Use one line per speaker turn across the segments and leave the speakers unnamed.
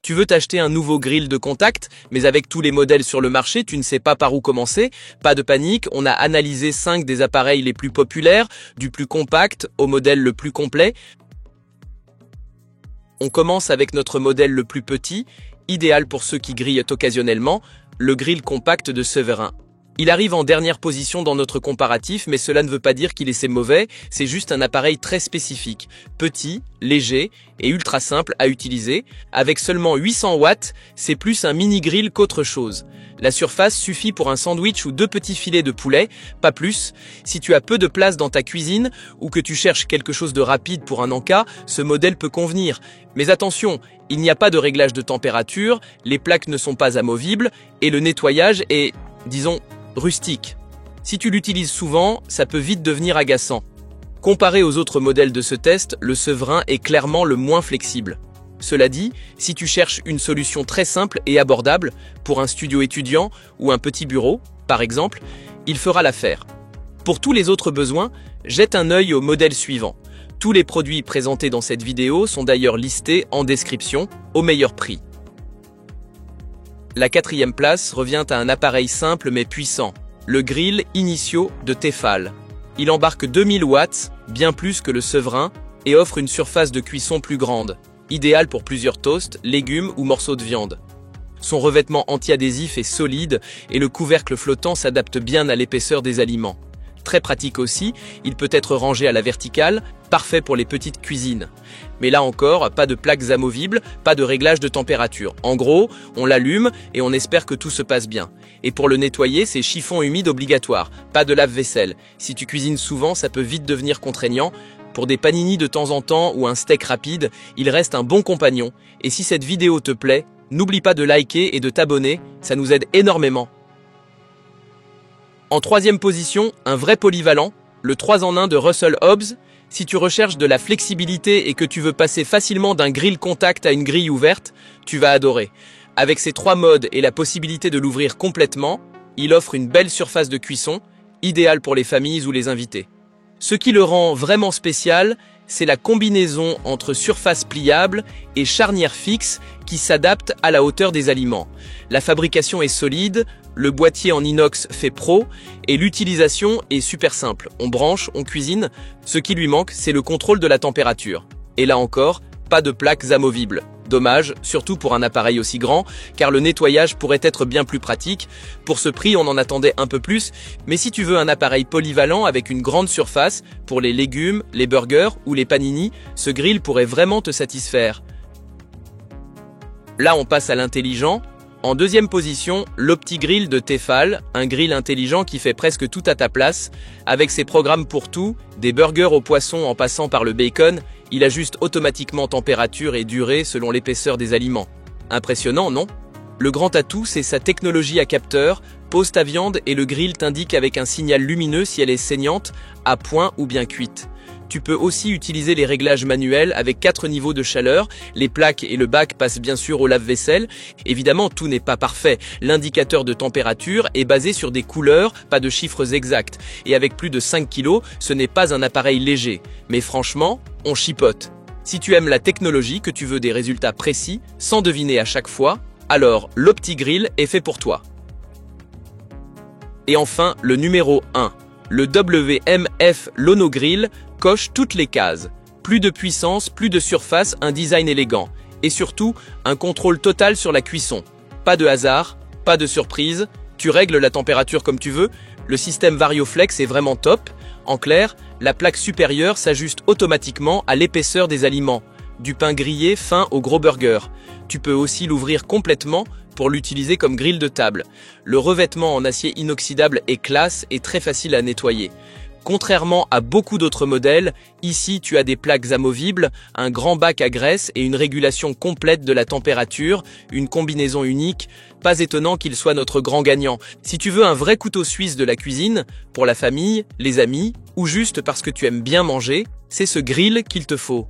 Tu veux t'acheter un nouveau grill de contact, mais avec tous les modèles sur le marché, tu ne sais pas par où commencer? Pas de panique, on a analysé 5 des appareils les plus populaires, du plus compact au modèle le plus complet. On commence avec notre modèle le plus petit, idéal pour ceux qui grillent occasionnellement, le grill compact de Severin. Il arrive en dernière position dans notre comparatif, mais cela ne veut pas dire qu'il est mauvais, c'est juste un appareil très spécifique, petit, léger et ultra simple à utiliser. Avec seulement 800 watts, c'est plus un mini-grill qu'autre chose. La surface suffit pour un sandwich ou 2 petits filets de poulet, pas plus. Si tu as peu de place dans ta cuisine ou que tu cherches quelque chose de rapide pour un encas, ce modèle peut convenir. Mais attention, il n'y a pas de réglage de température, les plaques ne sont pas amovibles et le nettoyage est, disons, rustique. Si tu l'utilises souvent, ça peut vite devenir agaçant. Comparé aux autres modèles de ce test, le Severin est clairement le moins flexible. Cela dit, si tu cherches une solution très simple et abordable pour un studio étudiant ou un petit bureau, par exemple, il fera l'affaire. Pour tous les autres besoins, jette un œil au modèle suivant. Tous les produits présentés dans cette vidéo sont d'ailleurs listés en description au meilleur prix. La 4e place revient à un appareil simple mais puissant, le grill Initio de Tefal. Il embarque 2000 watts, bien plus que le Severin, et offre une surface de cuisson plus grande, idéale pour plusieurs toasts, légumes ou morceaux de viande. Son revêtement anti-adhésif est solide et le couvercle flottant s'adapte bien à l'épaisseur des aliments. Très pratique aussi, il peut être rangé à la verticale, parfait pour les petites cuisines. Mais là encore, pas de plaques amovibles, pas de réglage de température. En gros, on l'allume et on espère que tout se passe bien. Et pour le nettoyer, c'est chiffon humide obligatoire, pas de lave-vaisselle. Si tu cuisines souvent, ça peut vite devenir contraignant. Pour des paninis de temps en temps ou un steak rapide, il reste un bon compagnon. Et si cette vidéo te plaît, n'oublie pas de liker et de t'abonner, ça nous aide énormément. En 3e position, un vrai polyvalent, le 3 en 1 de Russell Hobbs. Si tu recherches de la flexibilité et que tu veux passer facilement d'un grill contact à une grille ouverte, tu vas adorer. Avec ses 3 modes et la possibilité de l'ouvrir complètement, il offre une belle surface de cuisson, idéale pour les familles ou les invités. Ce qui le rend vraiment spécial, c'est la combinaison entre surface pliable et charnière fixe qui s'adapte à la hauteur des aliments. La fabrication est solide, le boîtier en inox fait pro et l'utilisation est super simple. On branche, on cuisine, ce qui lui manque, c'est le contrôle de la température. Et là encore, pas de plaques amovibles. Dommage, surtout pour un appareil aussi grand, car le nettoyage pourrait être bien plus pratique. Pour ce prix, on en attendait un peu plus, mais si tu veux un appareil polyvalent avec une grande surface, pour les légumes, les burgers ou les paninis, ce grill pourrait vraiment te satisfaire. Là, on passe à l'intelligent. En 2e position, l'OptiGrill de Tefal, un grill intelligent qui fait presque tout à ta place. Avec ses programmes pour tout, des burgers au poisson en passant par le bacon, il ajuste automatiquement température et durée selon l'épaisseur des aliments. Impressionnant, non? Le grand atout, c'est sa technologie à capteur. Pose ta viande et le grill t'indique avec un signal lumineux si elle est saignante, à point ou bien cuite. Tu peux aussi utiliser les réglages manuels avec 4 niveaux de chaleur. Les plaques et le bac passent bien sûr au lave-vaisselle. Évidemment, tout n'est pas parfait. L'indicateur de température est basé sur des couleurs, pas de chiffres exacts. Et avec plus de 5 kg, ce n'est pas un appareil léger. Mais franchement, on chipote. Si tu aimes la technologie, que tu veux des résultats précis, sans deviner à chaque fois, alors l'OptiGrill est fait pour toi. Et enfin, le numéro 1. Le WMF Lonogrill coche toutes les cases. Plus de puissance, plus de surface, un design élégant. Et surtout, un contrôle total sur la cuisson. Pas de hasard, pas de surprise, tu règles la température comme tu veux, le système VarioFlex est vraiment top. En clair, la plaque supérieure s'ajuste automatiquement à l'épaisseur des aliments, du pain grillé fin au gros burger. Tu peux aussi l'ouvrir complètement pour l'utiliser comme grill de table. Le revêtement en acier inoxydable est classe et très facile à nettoyer. Contrairement à beaucoup d'autres modèles, ici tu as des plaques amovibles, un grand bac à graisse et une régulation complète de la température, une combinaison unique. Pas étonnant qu'il soit notre grand gagnant. Si tu veux un vrai couteau suisse de la cuisine, pour la famille, les amis, ou juste parce que tu aimes bien manger, c'est ce grill qu'il te faut.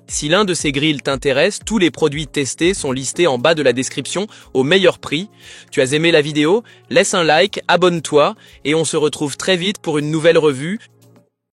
Si l'un de ces grilles t'intéresse, tous les produits testés sont listés en bas de la description au meilleur prix. Tu as aimé la vidéo? Laisse un like, abonne-toi et on se retrouve très vite pour une nouvelle revue.